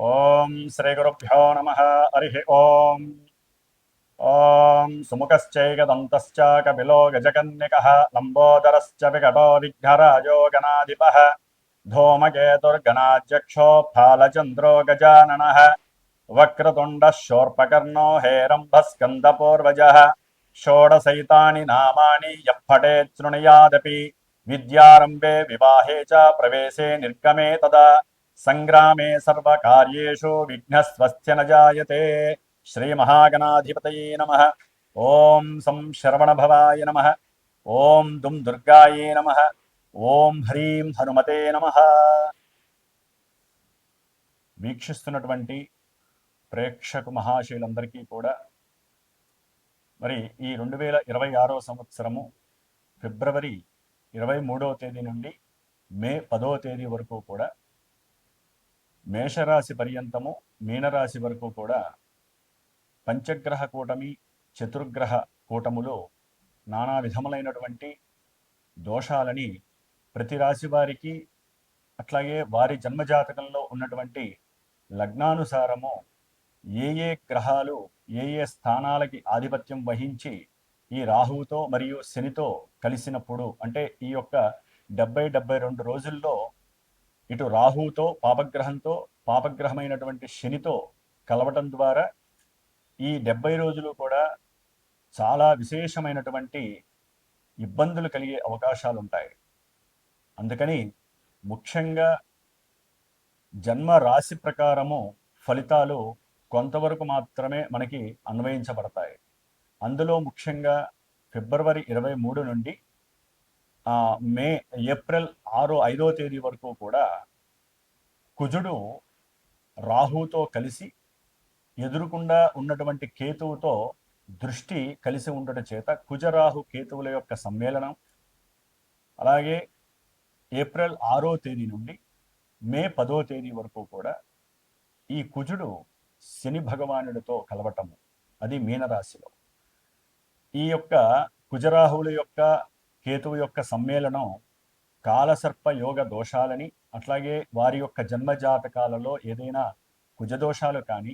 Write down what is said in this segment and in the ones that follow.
ఓం శ్రీ గురుభ్యో నమ. హరి ఓం. ఓం సుముఖశ్చైకదంతశ్చ కపిలో గజకన్యకః లంబోదరశ్చ వికటో విఘ్నరాజో గణాధిపః ధూమకేతుర్గణాధ్యక్షో ఫాలచంద్రో గజాననః వక్రతుండః శూర్పకర్ణో హేరంబస్కందపూర్వజः షోడశైతాని నామాని యః పఠేత్ శృణుయాదపి విద్యారంభే వివాహే చ ప్రవేశే నిర్గమే తదా సంగ్రామే సర్వకార్యేషు విఘ్నస్వస్య న జాయతే. శ్రీమహాగణాధిపతయే నమః. ఓం సం శరవణభవాయ నమః. ఓం దుం దుర్గాయే నమః. ఓం హ్రీం హనుమతే నమః. వీక్షిస్తున్నటువంటి ప్రేక్షకు మహాశయులందరికీ కూడా మరి ఈ 2026 సంవత్సరము ఫిబ్రవరి 23వ తేదీ నుండి మే 10వ తేదీ వరకు కూడా మేషరాశి పర్యంతము మీనరాశి వరకు కూడా పంచగ్రహ కూటమి చతుర్గ్రహ కూటములో నానా విధములైనటువంటి దోషాలని ప్రతి రాశి వారికి అట్లాగే వారి జన్మజాతకంలో ఉన్నటువంటి లగ్నానుసారము ఏ ఏ గ్రహాలు ఏ ఏ స్థానాలకి ఆధిపత్యం వహించి ఈ రాహువుతో మరియు శనితో కలిసినప్పుడు అంటే ఈ యొక్క 72 రోజుల్లో ఇటు రాహువుతో పాపగ్రహంతో పాపగ్రహమైనటువంటి శనితో కలవటం ద్వారా ఈ 70 రోజులు కూడా చాలా విశేషమైనటువంటి ఇబ్బందులు కలిగే అవకాశాలు ఉంటాయి. అందుకని ముఖ్యంగా జన్మ రాశి ప్రకారము ఫలితాలు కొంతవరకు మాత్రమే మనకి అన్వయించబడతాయి. అందులో ముఖ్యంగా ఫిబ్రవరి 23 నుండి ఏప్రిల్ 5వ తేదీ వరకు కూడా కుజుడు రాహుతో కలిసి ఎదురుకుండా ఉన్నటువంటి కేతువుతో దృష్టి కలిసి ఉండటం చేత కుజరాహు కేతువుల యొక్క సమ్మేళనం, అలాగే ఏప్రిల్ 6వ తేదీ నుండి మే 10వ తేదీ వరకు కూడా ఈ కుజుడు శని భగవానుడితో కలవటము, అది మీనరాశిలో. ఈ యొక్క కుజరాహువుల యొక్క కేతువు యొక్క సమ్మేళనం కాలసర్ప యోగ దోషాలని, అట్లాగే వారి యొక్క జన్మజాతకాలలో ఏదైనా కుజదోషాలు కానీ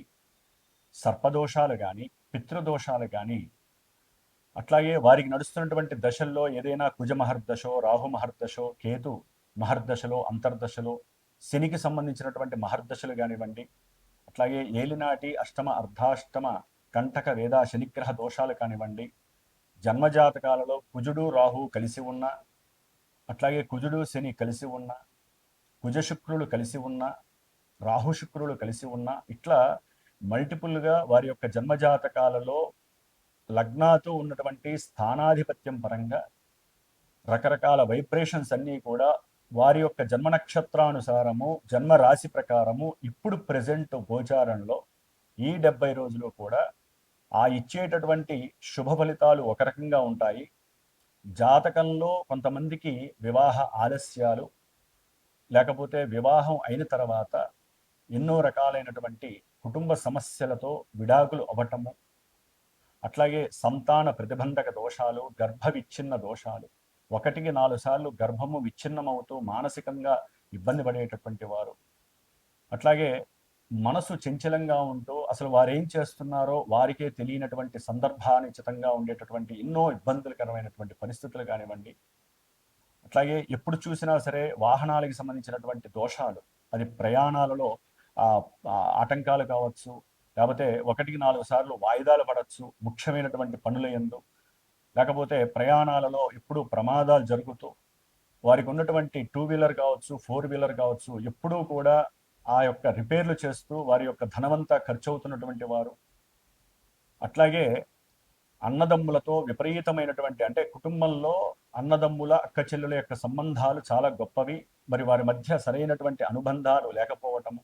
సర్పదోషాలు కానీ పితృదోషాలు కానీ, అట్లాగే వారికి నడుస్తున్నటువంటి దశల్లో ఏదైనా కుజ మహర్దశో రాహు మహర్దశో కేతు మహర్దశలో అంతర్దశలో శనికి సంబంధించినటువంటి మహర్దశలు కానివ్వండి, అట్లాగే ఏలినాటి అష్టమ అర్ధాష్టమ కంటక వేద శనిగ్రహ దోషాలు కానివ్వండి, జన్మజాతకాలలో కుజుడు రాహు కలిసి ఉన్న, అట్లాగే కుజుడు శని కలిసి ఉన్న, కుజ శుక్రులు కలిసి ఉన్న, రాహు శుక్రులు కలిసి ఉన్న, ఇట్లా మల్టిపుల్గా వారి యొక్క జన్మజాతకాలలో లగ్నాతో ఉన్నటువంటి స్థానాధిపత్యం పరంగా రకరకాల వైబ్రేషన్స్ అన్నీ కూడా వారి యొక్క జన్మ నక్షత్రానుసారము జన్మ రాశి ప్రకారము ఇప్పుడు ప్రెజెంట్ గోచారంలో ఈ 70 రోజులు కూడా ఆ ఇచ్చేటటువంటి శుభ ఫలితాలు ఒక రకంగా ఉంటాయి. జాతకంలో కొంతమందికి వివాహ ఆలస్యాలు, లేకపోతే వివాహం అయిన తర్వాత ఎన్నో రకాలైనటువంటి కుటుంబ సమస్యలతో విడాకులు అవ్వటము, అట్లాగే సంతాన ప్రతిబంధక దోషాలు, గర్భ విచ్ఛిన్న దోషాలు, 1-4 సార్లు గర్భము విచ్ఛిన్నమవుతూ మానసికంగా ఇబ్బంది పడేటటువంటి వారు, అట్లాగే మనసు చంచలంగా ఉంటూ అసలు వారేం చేస్తున్నారో వారికే తెలియనటువంటి సందర్భానుచితంగా ఉండేటటువంటి ఎన్నో ఇబ్బందులకరమైనటువంటి పరిస్థితులు కానివ్వండి, అట్లాగే ఎప్పుడు చూసినా సరే వాహనాలకు సంబంధించినటువంటి దోషాలు, అది ప్రయాణాలలో ఆటంకాలు కావచ్చు, లేకపోతే 1-4 సార్లు వాయిదాలు పడవచ్చు ముఖ్యమైనటువంటి పనుల యందు, లేకపోతే ప్రయాణాలలో ఎప్పుడూ ప్రమాదాలు జరుగుతూ వారికి ఉన్నటువంటి 2 వీలర్ కావచ్చు 4 వీలర్ కావచ్చు ఎప్పుడూ కూడా ఆ యొక్క రిపేర్లు చేస్తూ వారి యొక్క ధనమంతా ఖర్చు అవుతున్నటువంటి వారు, అట్లాగే అన్నదమ్ములతో విపరీతమైనటువంటి అంటే కుటుంబంలో అన్నదమ్ముల అక్క చెల్లుల యొక్క సంబంధాలు చాలా గొప్పవి, మరి వారి మధ్య సరైనటువంటి అనుబంధాలు లేకపోవటము,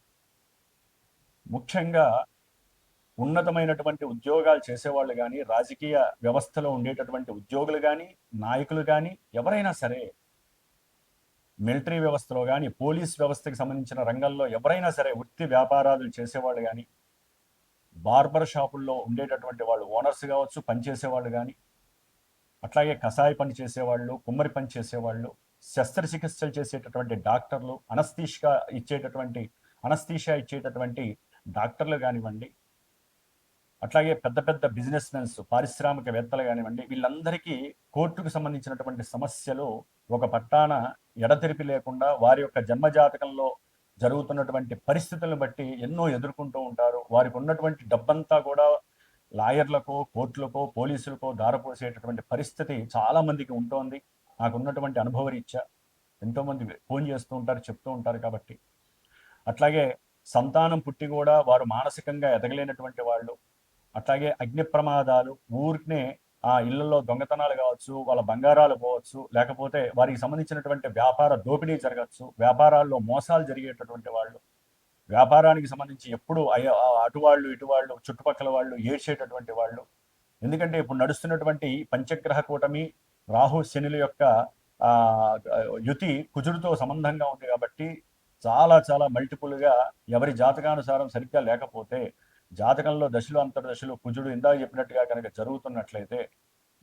ముఖ్యంగా ఉన్నతమైనటువంటి ఉద్యోగాలు చేసేవాళ్ళు కానీ రాజకీయ వ్యవస్థలో ఉండేటటువంటి ఉద్యోగులు కానీ నాయకులు కానీ ఎవరైనా సరే, మిలిటరీ వ్యవస్థలో కానీ పోలీస్ వ్యవస్థకి సంబంధించిన రంగంలో ఎవరైనా సరే వృత్తి వ్యాపారాలు చేసేవాళ్ళు కానీ, బార్బర్ షాపుల్లో ఉండేటటువంటి వాళ్ళు ఓనర్స్ కావచ్చు పనిచేసేవాళ్ళు కానీ, అట్లాగే కషాయ పని చేసేవాళ్ళు, కుమ్మరి పని చేసేవాళ్ళు, శస్త్రచికిత్సలు చేసేటటువంటి డాక్టర్లు, అనస్థీషియా ఇచ్చేటటువంటి అనస్థీషియా ఇచ్చేటటువంటి డాక్టర్లు కానివ్వండి, అట్లాగే పెద్ద పెద్ద బిజినెస్ మెన్స్, పారిశ్రామికవేత్తలు కానివ్వండి, వీళ్ళందరికీ కోర్టుకు సంబంధించినటువంటి సమస్యలు ఒక పట్టాన ఎడతెరిపి లేకుండా వారి యొక్క జన్మజాతకంలో జరుగుతున్నటువంటి పరిస్థితులను బట్టి ఎన్నో ఎదుర్కొంటూ ఉంటారు. వారికి ఉన్నటువంటి డబ్బంతా కూడా లాయర్లకో, కోర్టులకో, పోలీసులకో దారపోసేటటువంటి పరిస్థితి చాలా మందికి ఉంటోంది. నాకున్నటువంటి అనుభవరీత్యా ఎంతోమంది ఫోన్ చేస్తూ ఉంటారు, చెప్తూ ఉంటారు. కాబట్టి అట్లాగే సంతానం పుట్టి కూడా వారు మానసికంగా ఎదగలేనటువంటి వాళ్ళు, అట్లాగే అగ్ని ప్రమాదాలు, ఊరికనే ఆ ఇళ్లలో దొంగతనాలు కావచ్చు, వాళ్ళ బంగారాలు పోవచ్చు, లేకపోతే వారికి సంబంధించినటువంటి వ్యాపార దోపిడీ జరగచ్చు, వ్యాపారాల్లో మోసాలు జరిగేటటువంటి వాళ్ళు, వ్యాపారానికి సంబంధించి ఎప్పుడు అటువాళ్ళు ఇటువాళ్ళు చుట్టుపక్కల వాళ్ళు ఏడ్చేటటువంటి వాళ్ళు. ఎందుకంటే ఇప్పుడు నడుస్తున్నటువంటి పంచగ్రహ కూటమి రాహు శనుల యొక్క యుతి కుజుడితో సంబంధంగా ఉంది కాబట్టి చాలా చాలా మల్టిపుల్గా ఎవరి జాతకానుసారం సరిగ్గా లేకపోతే, జాతకంలో దశలు అంతర్దశలు కుజుడు ఇందాక చెప్పినట్టుగా కనుక జరుగుతున్నట్లయితే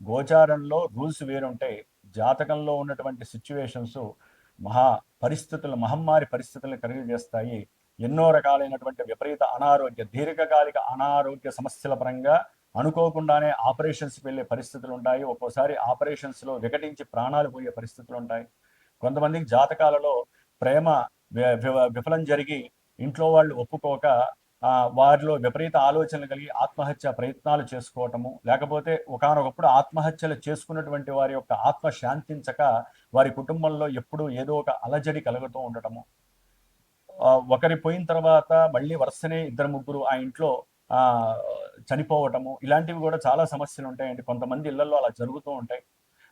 గోచారంలో రూల్స్ వేరుంటాయి. జాతకంలో ఉన్నటువంటి సిచ్యువేషన్స్ మహమ్మారి పరిస్థితులను కలిగజేస్తాయి. ఎన్నో రకాలైనటువంటి విపరీత అనారోగ్య, దీర్ఘకాలిక అనారోగ్య సమస్యల పరంగా అనుకోకుండానే ఆపరేషన్స్కి వెళ్ళే పరిస్థితులు ఉంటాయి. ఒక్కోసారి ఆపరేషన్స్లో వికటించి ప్రాణాలు పోయే పరిస్థితులు ఉంటాయి. కొంతమందికి జాతకాలలో ప్రేమ విఫలం జరిగి ఇంట్లో వాళ్ళు ఒప్పుకోక వారిలో విపరీత ఆలోచనలు కలిగి ఆత్మహత్య ప్రయత్నాలు చేసుకోవటము, లేకపోతే ఒకానొకప్పుడు ఆత్మహత్యలు చేసుకున్నటువంటి వారి యొక్క ఆత్మ శాంతించక వారి కుటుంబంలో ఎప్పుడూ ఏదో ఒక అలజడి కలుగుతూ ఉండటము, ఒకరి పోయిన తర్వాత మళ్ళీ వరుసనే ఇద్దరు ముగ్గురు ఆ ఇంట్లో చనిపోవటము, ఇలాంటివి కూడా చాలా సమస్యలు ఉంటాయండి. కొంతమంది ఇళ్లలో అలా జరుగుతూ ఉంటాయి.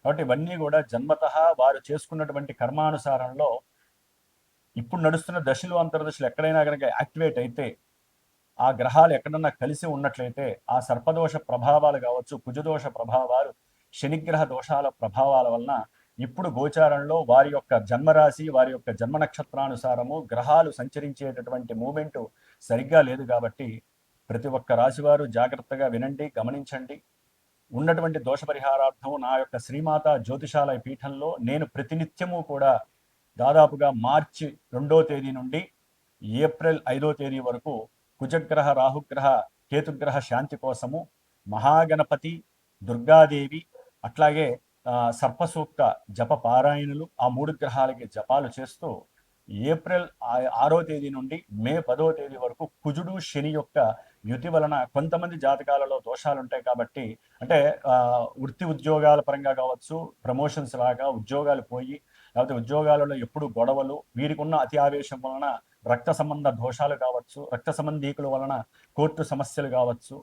కాబట్టి ఇవన్నీ కూడా జన్మతః వారు చేసుకున్నటువంటి కర్మానుసారంలో ఇప్పుడు నడుస్తున్న దశలు అంతర్దశలు ఎక్కడైనా కనుక యాక్టివేట్ అయితే, ఆ గ్రహాలు ఎక్కడన్నా కలిసి ఉన్నట్లయితే ఆ సర్పదోష ప్రభావాలు కావచ్చు, కుజదోష ప్రభావాలు, శనిగ్రహ దోషాల ప్రభావాల వలన ఇప్పుడు గోచారంలో వారి యొక్క జన్మరాశి, వారి యొక్క జన్మ నక్షత్రానుసారము గ్రహాలు సంచరించేటటువంటి మూమెంటు సరిగ్గా లేదు. కాబట్టి ప్రతి ఒక్క రాశివారు జాగ్రత్తగా వినండి, గమనించండి. ఉన్నటువంటి దోష పరిహారార్థం నా యొక్క శ్రీమాత జ్యోతిషాలయ పీఠంలో నేను ప్రతినిత్యము కూడా దాదాపుగా మార్చి 2వ తేదీ నుండి ఏప్రిల్ 5వ తేదీ వరకు కుజగ్రహ, రాహుగ్రహ, కేతుగ్రహ శాంతి కోసము మహాగణపతి, దుర్గాదేవి, అట్లాగే సర్పసూక్త జప పారాయణలు, ఆ 3 గ్రహాలకి జపాలు చేస్తూ ఏప్రిల్ 6వ తేదీ నుండి మే 10వ తేదీ వరకు కుజుడు శని యొక్క యుతి వలన కొంతమంది జాతకాలలో దోషాలు ఉంటాయి. కాబట్టి అంటే వృత్తి ఉద్యోగాల పరంగా కావచ్చు, ప్రమోషన్స్ లాగా ఉద్యోగాలు పోయి, లేకపోతే ఉద్యోగాలలో ఎప్పుడు గొడవలు, వీరికి ఉన్న అతి ఆవేశం వలన రక్త సంబంధ దోషాలు కావచ్చు, రక్త సంబంధీకుల వలన కోర్టు సమస్యలు కావచ్చు,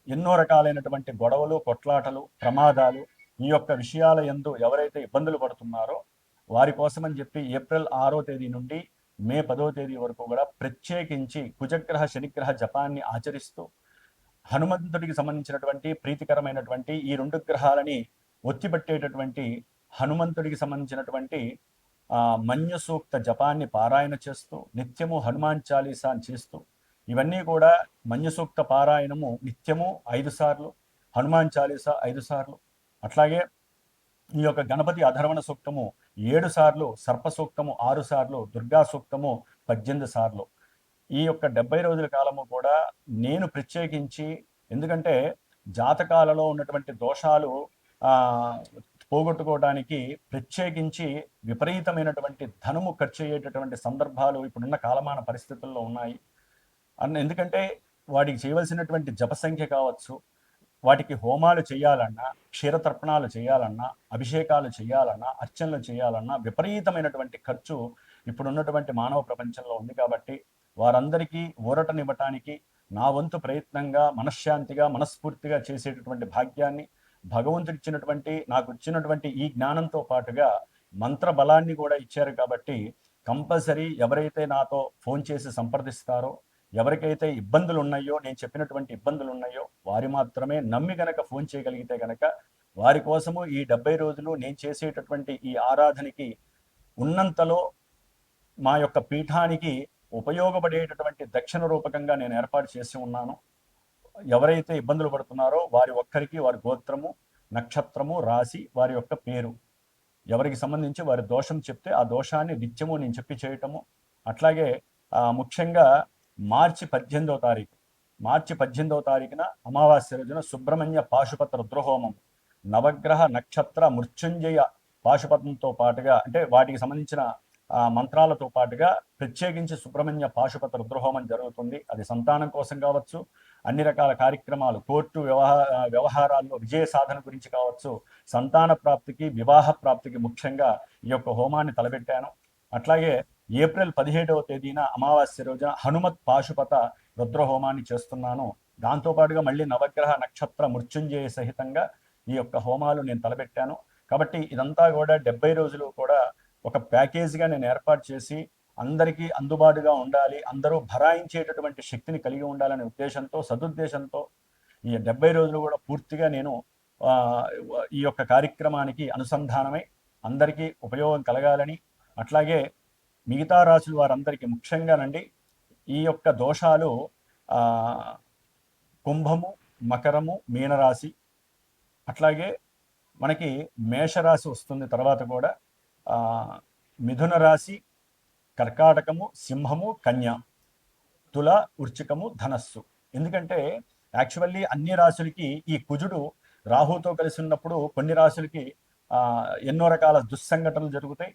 ఎన్నో రకాలైనటువంటి గొడవలు, కొట్లాటలు, ప్రమాదాలు, ఈ యొక్క విషయాల యందు ఎవరైతే ఇబ్బందులు పడుతున్నారో వారి కోసమని చెప్పి ఏప్రిల్ 6వ తేదీ నుండి మే 10వ తేదీ వరకు కూడా ప్రత్యేకించి కుజగ్రహ శనిగ్రహ జపాన్ని ఆచరిస్తూ హనుమంతుడికి సంబంధించినటువంటి ప్రీతికరమైనటువంటి ఈ 2 గ్రహాలని ఒత్తిపట్టేటటువంటి హనుమంతుడికి సంబంధించినటువంటి మన్య సూక్త జపాన్ని పారాయణ చేస్తూ నిత్యము హనుమాన్ చాలీసా చేస్తూ, ఇవన్నీ కూడా మన్య సూక్త పారాయణము నిత్యము 5 సార్లు, హనుమాన్ చాలీసా 5 సార్లు, అట్లాగే ఈ యొక్క గణపతి అధర్వణ సూక్తము 7 సార్లు, సర్ప సూక్తము 6 సార్లు, దుర్గా సూక్తము 18 సార్లు. ఈ యొక్క 70 రోజుల కాలము కూడా నేను ప్రత్యేకించి, ఎందుకంటే జాతకాలలో ఉన్నటువంటి దోషాలు పోగొట్టుకోవడానికి ప్రత్యేకించి విపరీతమైనటువంటి ధనము ఖర్చు అయ్యేటటువంటి సందర్భాలు ఇప్పుడున్న కాలమాన పరిస్థితుల్లో ఉన్నాయి. ఎందుకంటే వాటికి చేయవలసినటువంటి జప సంఖ్య కావచ్చు, వాటికి హోమాలు చేయాలన్నా, క్షీరతర్పణాలు చేయాలన్నా, అభిషేకాలు చేయాలన్నా, అర్చనలు చేయాలన్నా విపరీతమైనటువంటి ఖర్చు ఇప్పుడున్నటువంటి మానవ ప్రపంచంలో ఉంది. కాబట్టి వారందరికీ ఊరటనివ్వటానికి నా వంతు ప్రయత్నంగా మనశ్శాంతిగా మనస్ఫూర్తిగా చేసేటటువంటి భాగ్యాన్ని భగవంతుడిచ్చినటువంటి, నాకు ఇచ్చినటువంటి ఈ జ్ఞానంతో పాటుగా మంత్ర బలాన్ని కూడా ఇచ్చారు. కాబట్టి కంపల్సరీ ఎవరైతే నాతో ఫోన్ చేసి సంప్రదిస్తారో, ఎవరికైతే ఇబ్బందులు ఉన్నాయో, నేను చెప్పినటువంటి ఇబ్బందులు ఉన్నాయో వారి మాత్రమే నమ్మి గనక ఫోన్ చేయగలిగితే గనక వారి కోసము ఈ 70 రోజులు నేను చేసేటటువంటి ఈ ఆరాధనకి ఉన్నంతలో మా యొక్క పీఠానికి ఉపయోగపడేటటువంటి దక్షిణ రూపకంగా నేను ఏర్పాటు చేసి ఉన్నాను. ఎవరైతే ఇబ్బందులు పడుతున్నారో వారి ఒక్కరికి వారి గోత్రము, నక్షత్రము, రాశి, వారి యొక్క పేరు, ఎవరికి సంబంధించి వారి దోషం చెప్తే ఆ దోషాన్ని నిత్యము నేను చెప్పి చేయటము, అట్లాగే ముఖ్యంగా మార్చి 18వ తారీఖున అమావాస్య రోజున సుబ్రహ్మణ్య పాశుపత రుద్రహోమం, నవగ్రహ నక్షత్ర మృత్యుంజయ పాశుపతంతో పాటుగా, అంటే వాటికి సంబంధించిన మంత్రాలతో పాటుగా ప్రత్యేకించి సుబ్రహ్మణ్య పాశుపత రుద్రహోమం జరుగుతుంది. అది సంతానం కోసం కావచ్చు, అన్ని రకాల కార్యక్రమాలు, కోర్టు వ్యవహారాల్లో విజయ సాధన గురించి కావచ్చు, సంతాన ప్రాప్తికి, వివాహ ప్రాప్తికి ముఖ్యంగా ఈ యొక్క హోమాన్ని తలపెట్టాను. అట్లాగే ఏప్రిల్ 17వ తేదీన అమావాస్య రోజున హనుమత్ పాశుపత రుద్రహోమాన్ని చేస్తున్నాను. దాంతోపాటుగా మళ్ళీ నవగ్రహ నక్షత్ర మృత్యుంజయ సహితంగా ఈ యొక్క హోమాలు నేను తలపెట్టాను. కాబట్టి ఇదంతా కూడా 70 రోజులు కూడా ఒక ప్యాకేజీగా నేను ఏర్పాటు చేసి అందరికీ అందుబాటుగా ఉండాలి, అందరూ భరాయించేటటువంటి శక్తిని కలిగి ఉండాలనే ఉద్దేశంతో, సదుద్దేశంతో ఈ 70 రోజులు కూడా పూర్తిగా నేను ఈ యొక్క కార్యక్రమానికి అనుసంధానమై అందరికీ ఉపయోగం కలగాలని, అట్లాగే మిగతా రాశుల వారందరికీ ముఖ్యంగానండి ఈ యొక్క దోషాలు కుంభము, మకరము, మీనరాశి, అట్లాగే మనకి మేషరాశి వస్తుంది. తర్వాత కూడా మిథున రాశి, కర్కాటకము, సింహము, కన్య, తుల, వృశ్చికము, ధనస్సు. ఎందుకంటే యాక్చువల్లీ అన్ని రాశులకి ఈ కుజుడు రాహుతో కలిసి ఉన్నప్పుడు కొన్ని రాశులకి ఎన్నో రకాల దుస్సంఘటనలు జరుగుతాయి.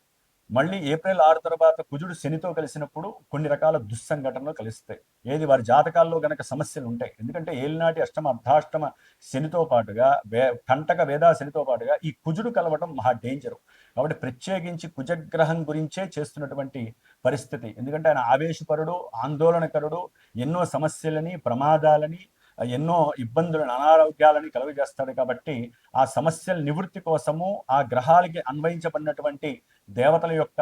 మళ్ళీ ఏప్రిల్ 6 తర్వాత కుజుడు శనితో కలిసినప్పుడు కొన్ని రకాల దుస్సంఘటనలు కలుస్తాయి. ఏది వారి జాతకాల్లో గనక సమస్యలు ఉంటాయి. ఎందుకంటే ఏలినాటి అష్టమ అర్ధాష్టమ శనితో పాటుగా కంటక వేదా శనితో పాటుగా ఈ కుజుడు కలవడం మహా డేంజరు. కాబట్టి ప్రత్యేకించి కుజగ్రహం గురించే చేస్తున్నటువంటి పరిస్థితి. ఎందుకంటే ఆయన ఆవేశపరుడు, ఆందోళనకరుడు, ఎన్నో సమస్యలని, ప్రమాదాలని, ఎన్నో ఇబ్బందులను, అనారోగ్యాలని కలుగజేస్తాడు. కాబట్టి ఆ సమస్యల నివృత్తి కోసము ఆ గ్రహాలకి అన్వయించబడినటువంటి దేవతల యొక్క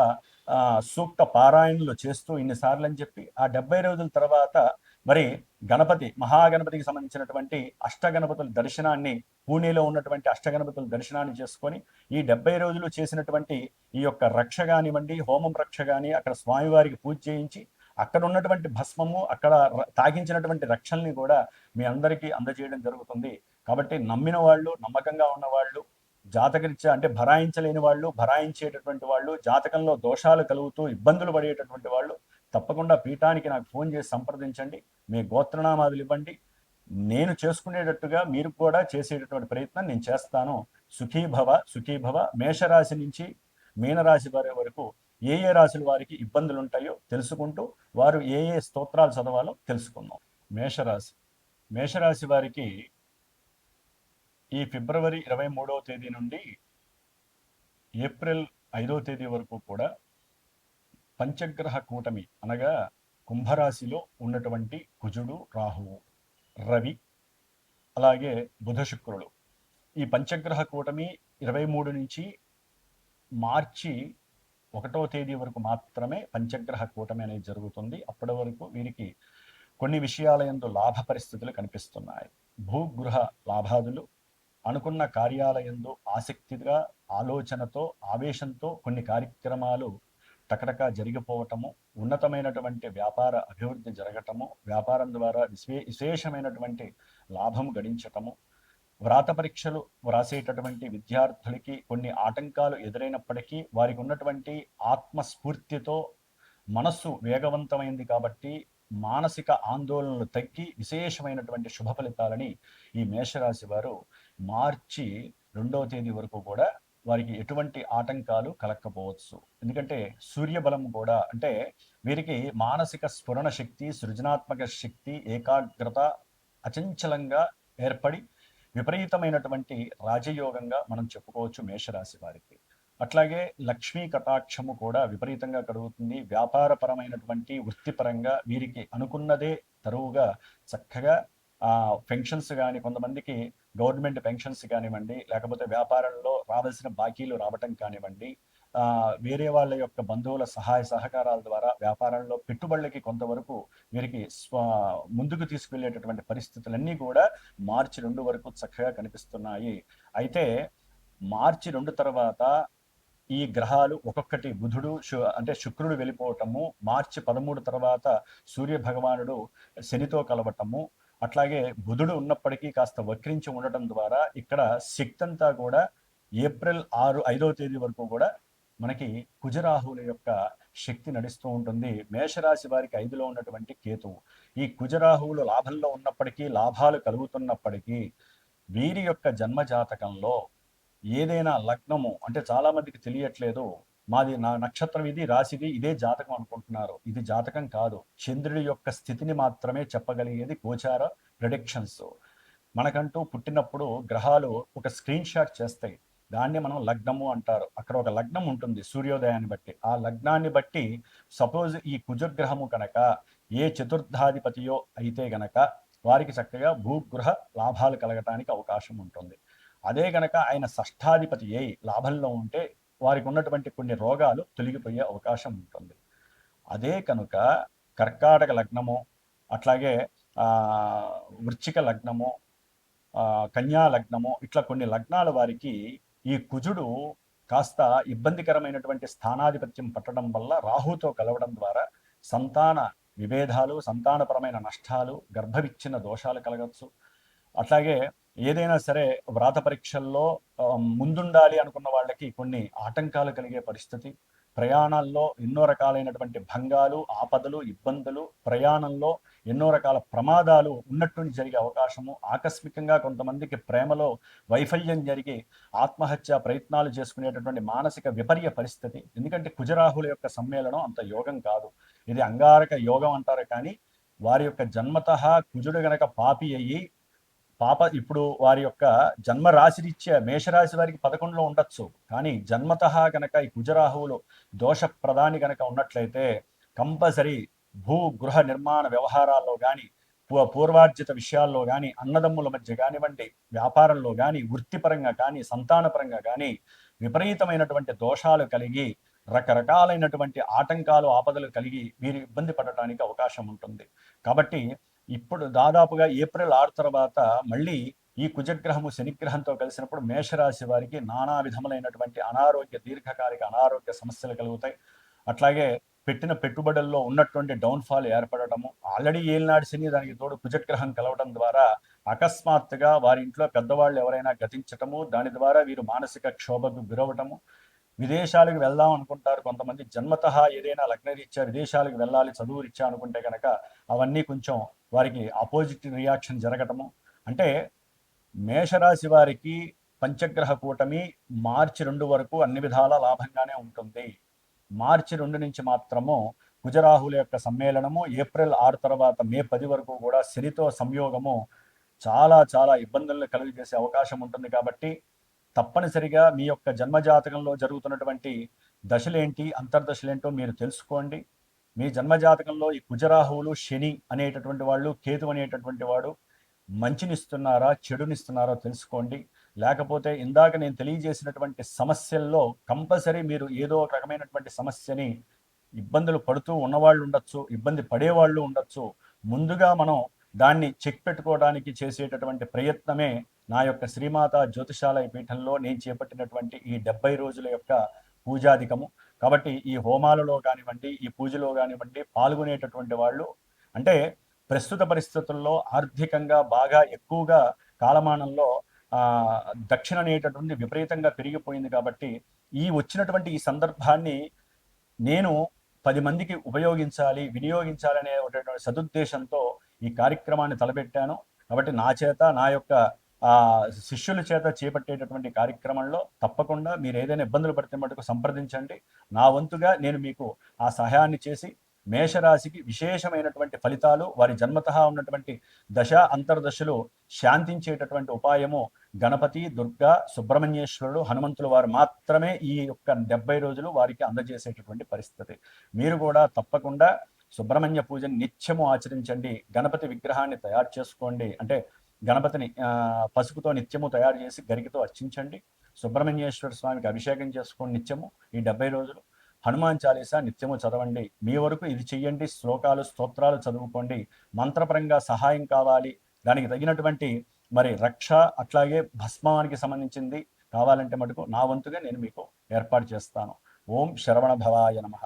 సూక్త పారాయణలు చేస్తూ ఇన్నిసార్లు అని చెప్పి ఆ 70 రోజుల తర్వాత మరి గణపతి, మహాగణపతికి సంబంధించినటువంటి అష్టగణపతుల దర్శనాన్ని, పూణేలో ఉన్నటువంటి అష్టగణపతుల దర్శనాన్ని చేసుకొని ఈ 70 రోజులు చేసినటువంటి ఈ యొక్క రక్ష కానివ్వండి, హోమం రక్ష కానీ, అక్కడ స్వామివారికి పూజ చేయించి అక్కడ ఉన్నటువంటి భస్మము, అక్కడ తాగించినటువంటి రక్షల్ని కూడా మీ అందరికీ అందజేయడం జరుగుతుంది. కాబట్టి నమ్మిన వాళ్ళు, నమ్మకంగా ఉన్నవాళ్ళు, జాతకరీత్యా అంటే భరాయించలేని వాళ్ళు, భరాయించేటటువంటి వాళ్ళు, జాతకంలో దోషాలు కలుగుతూ ఇబ్బందులు పడేటటువంటి వాళ్ళు తప్పకుండా పీఠానికి నాకు ఫోన్ చేసి సంప్రదించండి. మీ గోత్రనామాదులు ఇవ్వండి. నేను చేసుకునేటట్టుగా మీరు కూడా చేసేటటువంటి ప్రయత్నం నేను చేస్తాను. సుఖీభవ. మేషరాశి నుంచి మీనరాశి వారి వరకు ఏ రాశుల వారికి ఇబ్బందులు ఉంటాయో తెలుసుకుంటూ వారు ఏ స్తోత్రాలు చదవాలో తెలుసుకుందాం. మేషరాశి వారికి ఈ ఫిబ్రవరి 23వ తేదీ నుండి ఏప్రిల్ 5వ తేదీ వరకు కూడా పంచగ్రహ కూటమి, అనగా కుంభరాశిలో ఉన్నటువంటి కుజుడు, రాహువు, రవి, అలాగే బుధ, శుక్రులు, ఈ పంచగ్రహ కూటమి 23 నుంచి మార్చి 1వ తేదీ వరకు మాత్రమే పంచగ్రహ కూటమి అనేది జరుగుతుంది. అప్పటి వరకు వీరికి కొన్ని విషయాల యందు లాభ పరిస్థితులు కనిపిస్తున్నాయి. భూగృహ లాభాదులు, అనుకున్న కార్యాలయంలో ఆసక్తిగా, ఆలోచనతో, ఆవేశంతో కొన్ని కార్యక్రమాలు టకటకా జరిగిపోవటము, ఉన్నతమైనటువంటి వ్యాపార అభివృద్ధి జరగటము, వ్యాపారం ద్వారా విశేషమైనటువంటి లాభం గడించటము, వ్రాత పరీక్షలు వ్రాసేటటువంటి విద్యార్థులకి కొన్ని ఆటంకాలు ఎదురైనప్పటికీ వారికి ఉన్నటువంటి ఆత్మస్ఫూర్తితో మనస్సు వేగవంతమైంది కాబట్టి మానసిక ఆందోళనలు తగ్గి విశేషమైనటువంటి శుభ ఫలితాలని ఈ మేషరాశి వారు మార్చి 2వ తేదీ వరకు కూడా వారికి ఎటువంటి ఆటంకాలు కలగకపోవచ్చు. ఎందుకంటే సూర్యబలం కూడా, అంటే వీరికి మానసిక స్ఫురణ శక్తి, సృజనాత్మక శక్తి, ఏకాగ్రత అచంచలంగా ఏర్పడి విపరీతమైన రాజయోగంగా మనం చెప్పుకోవచ్చు మేషరాశి వారికి. అట్లాగే లక్ష్మీ కటాక్షము కూడా విపరీతంగా కలుగుతుంది. వ్యాపారపరమైనటువంటి, వృత్తిపరంగా వీరికి అనుకున్నదే తరువుగా చక్కగా పెన్షన్స్ కానీ, కొంతమందికి గవర్నమెంట్ పెన్షన్స్ కానివ్వండి, లేకపోతే వ్యాపారంలో రావాల్సిన బాకీలు రావటం కానివ్వండి, వేరే వాళ్ళ యొక్క బంధువుల సహాయ సహకారాల ద్వారా వ్యాపారంలో పెట్టుబడులకి కొంతవరకు వీరికి ముందుకు తీసుకువెళ్ళేటటువంటి పరిస్థితులన్నీ కూడా మార్చి 2 వరకు చక్కగా కనిపిస్తున్నాయి. అయితే మార్చి 2 తర్వాత ఈ గ్రహాలు ఒక్కొక్కటి, బుధుడు అంటే శుక్రుడు వెళ్ళిపోవటము, మార్చి 13 తర్వాత సూర్య భగవానుడు శనితో కలవటము, అట్లాగే బుధుడు ఉన్నప్పటికీ కాస్త వక్రించి ఉండటం ద్వారా ఇక్కడ శక్తి అంతా కూడా ఏప్రిల్ 5వ తేదీ వరకు కూడా మనకి కుజరాహువుల యొక్క శక్తి నడుస్తూ ఉంటుంది. మేషరాశి వారికి 5లో ఉన్నటువంటి కేతువు. ఈ కుజరాహువులు లాభంలో ఉన్నప్పటికీ, లాభాలు కలుగుతున్నప్పటికీ, వీరి యొక్క జన్మ జాతకంలో ఏదైనా లగ్నము అంటే చాలా మందికి తెలియట్లేదు, మాది నా నక్షత్రం ఇది, రాశిది, ఇదే జాతకం అనుకుంటున్నారు. ఇది జాతకం కాదు. చంద్రుడి యొక్క స్థితిని మాత్రమే చెప్పగలిగేది గోచార ప్రిడిక్షన్స్. మనకంటూ పుట్టినప్పుడు గ్రహాలు ఒక స్క్రీన్ షాట్ చేస్తాయి. దాన్ని మనం లగ్నము అంటారు. అక్కడ ఒక లగ్నం ఉంటుంది సూర్యోదయాన్ని బట్టి. ఆ లగ్నాన్ని బట్టి సపోజ్ ఈ కుజగ్రహము కనుక ఏ చతుర్థాధిపతియో అయితే గనక వారికి చక్కగా భూగృహ లాభాలు కలగటానికి అవకాశం ఉంటుంది. అదే గనక ఆయన షష్ఠాధిపతి అయి లాభంలో ఉంటే వారికి ఉన్నటువంటి కొన్ని రోగాలు తొలగిపోయే అవకాశం ఉంటుంది. అదే కనుక కర్కాటక లగ్నము, అట్లాగే వృశ్చిక లగ్నము, కన్యా లగ్నము, ఇట్లా కొన్ని లగ్నాల వారికి ఈ కుజుడు కాస్త ఇబ్బందికరమైనటువంటి స్థానాధిపత్యం పట్టడం వల్ల రాహుతో కలవడం ద్వారా సంతాన విభేదాలు, సంతానపరమైన నష్టాలు, గర్భవిచ్ఛిన్న దోషాలు కలగచ్చు. అట్లాగే ఏదైనా సరే వ్రాత పరీక్షల్లో ముందుండాలి అనుకున్న వాళ్ళకి కొన్ని ఆటంకాలు కలిగే పరిస్థితి, ప్రయాణాల్లో ఎన్నో రకాలైనటువంటి భంగాలు, ఆపదలు, ఇబ్బందులు, ప్రయాణంలో ఎన్నో రకాల ప్రమాదాలు ఉన్నట్టుండి జరిగే అవకాశము, ఆకస్మికంగా కొంతమందికి ప్రేమలో వైఫల్యం జరిగి ఆత్మహత్య ప్రయత్నాలు చేసుకునేటటువంటి మానసిక విపర్య పరిస్థితి. ఎందుకంటే కుజరాహుల యొక్క సమ్మేళనం అంత యోగం కాదు, ఇది అంగారక యోగం అంటారు. కానీ వారి యొక్క జన్మతః కుజుడు గనక పాపి అయ్యి ఇప్పుడు వారి యొక్క జన్మ రాశిరీత్యా మేషరాశి వారికి 11లో ఉండొచ్చు. కానీ జన్మతః గనక ఈ కుజరాహువులు దోషప్రదాని గనక ఉన్నట్లయితే కంపల్సరీ భూ గృహ నిర్మాణ వ్యవహారాల్లో కానీ, పూర్వార్జిత విషయాల్లో కానీ, అన్నదమ్ముల మధ్య కానివ్వండి, వ్యాపారంలో కానీ, వృత్తిపరంగా కానీ, సంతానపరంగా కానీ విపరీతమైనటువంటి దోషాలు కలిగి రకరకాలైనటువంటి ఆటంకాలు, ఆపదలు కలిగి వీరు ఇబ్బంది పడటానికి అవకాశం ఉంటుంది. కాబట్టి ఇప్పుడు దాదాపుగా ఏప్రిల్ 6 తర్వాత మళ్ళీ ఈ కుజగ్రహము శనిగ్రహంతో కలిసినప్పుడు మేషరాశి వారికి నానా విధములైనటువంటి దీర్ఘకాలిక అనారోగ్య సమస్యలు కలుగుతాయి. అట్లాగే పెట్టిన పెట్టుబడుల్లో ఉన్నటువంటి డౌన్ఫాల్ ఏర్పడటము, ఆల్రెడీ ఏలినాడు శని దానికి తోడు కుజగ్రహం కలవడం ద్వారా అకస్మాత్తుగా వారి ఇంట్లో పెద్దవాళ్ళు ఎవరైనా గతించటము, దాని ద్వారా వీరు మానసిక క్షోభకు గురవటము, విదేశాలకు వెళ్దాం అనుకుంటారు కొంతమంది, జన్మతః ఏదైనా లగ్నరీత్యా విదేశాలకు వెళ్ళాలి చదువు రీత్యా అనుకుంటే కనుక అవన్నీ కొంచెం వారికి అపోజిట్ రియాక్షన్ జరగటము. అంటే మేషరాశి వారికి పంచగ్రహ కూటమి మార్చి 2 వరకు అన్ని విధాల లాభంగానే ఉంటుంది. మార్చి 2 నుంచి మాత్రము కుజరాహుల యొక్క సమ్మేళనము, ఏప్రిల్ 6 తర్వాత మే 10 వరకు కూడా శనితో సంయోగము చాలా చాలా ఇబ్బందులను కలుగజేసే అవకాశం ఉంటుంది. కాబట్టి తప్పనిసరిగా మీ యొక్క జన్మజాతకంలో జరుగుతున్నటువంటి దశలేంటి, అంతర్దశలేంటో మీరు తెలుసుకోండి. మీ జన్మజాతకంలో ఈ కుజరాహువులు, శని అనేటటువంటి వాళ్ళు, కేతు అనేటటువంటి వాడు మంచినిస్తున్నారా, చెడునిస్తున్నారో తెలుసుకోండి. లేకపోతే ఇందాక నేను తెలియజేసినటువంటి సమస్యల్లో కంపల్సరీ మీరు ఏదో ఒక రకమైనటువంటి సమస్యని ఇబ్బందులు పడుతూ ఉన్నవాళ్ళు ఉండొచ్చు, ఇబ్బంది పడేవాళ్ళు ఉండొచ్చు. ముందుగా మనం దాన్ని చెక్ పెట్టుకోవడానికి చేసేటటువంటి ప్రయత్నమే నా యొక్క శ్రీమాత జ్యోతిషాలయ పీఠంలో నేను చేపట్టినటువంటి ఈ 70 రోజుల యొక్క పూజాధికము. కాబట్టి ఈ హోమాలలో కానివ్వండి, ఈ పూజలో కానివ్వండి పాల్గొనేటటువంటి వాళ్ళు, అంటే ప్రస్తుత పరిస్థితుల్లో ఆర్థికంగా బాగా ఎక్కువగా కాలమానంలో దక్షిణ అనేటటువంటి విపరీతంగా పెరిగిపోయింది. కాబట్టి ఈ వచ్చినటువంటి ఈ సందర్భాన్ని నేను 10 మందికి వినియోగించాలనే సదుద్దేశంతో ఈ కార్యక్రమాన్ని తలపెట్టాను. కాబట్టి నా చేత, నా యొక్క శిష్యుల చేత చేపట్టేటటువంటి కార్యక్రమంలో తప్పకుండా మీరు ఏదైనా ఇబ్బందులు పడితే మటుకు సంప్రదించండి. నా వంతుగా నేను మీకు ఆ సహాయాన్ని చేసి మేషరాశికి విశేషమైనటువంటి ఫలితాలు, వారి జన్మతః ఉన్నటువంటి దశ అంతర్దశలు శాంతించేటటువంటి ఉపాయము గణపతి, దుర్గా, సుబ్రహ్మణ్యేశ్వరుడు, హనుమంతుల వారు మాత్రమే ఈ యొక్క 70 రోజులు వారికి అందజేసేటటువంటి పరిస్థితి. మీరు కూడా తప్పకుండా సుబ్రహ్మణ్య పూజని నిత్యము ఆచరించండి. గణపతి విగ్రహాన్ని తయారు చేసుకోండి, అంటే గణపతిని పసుపుతో నిత్యము తయారు చేసి గరికతో అర్చించండి. సుబ్రహ్మణ్యేశ్వర స్వామికి అభిషేకం చేసుకోండి నిత్యము ఈ 70 రోజులు. హనుమాన్ చాలీసా నిత్యము చదవండి. మీ వరకు ఇది చెయ్యండి. శ్లోకాలు, స్తోత్రాలు చదువుకోండి. మంత్రపరంగా సహాయం కావాలి, దానికి తగినటువంటి మరి రక్ష, అట్లాగే భస్మానికి సంబంధించింది కావాలంటే మటుకు నా వంతుగా నేను మీకు ఏర్పాటు చేస్తాను. ఓం శరవణ భవాయ నమః.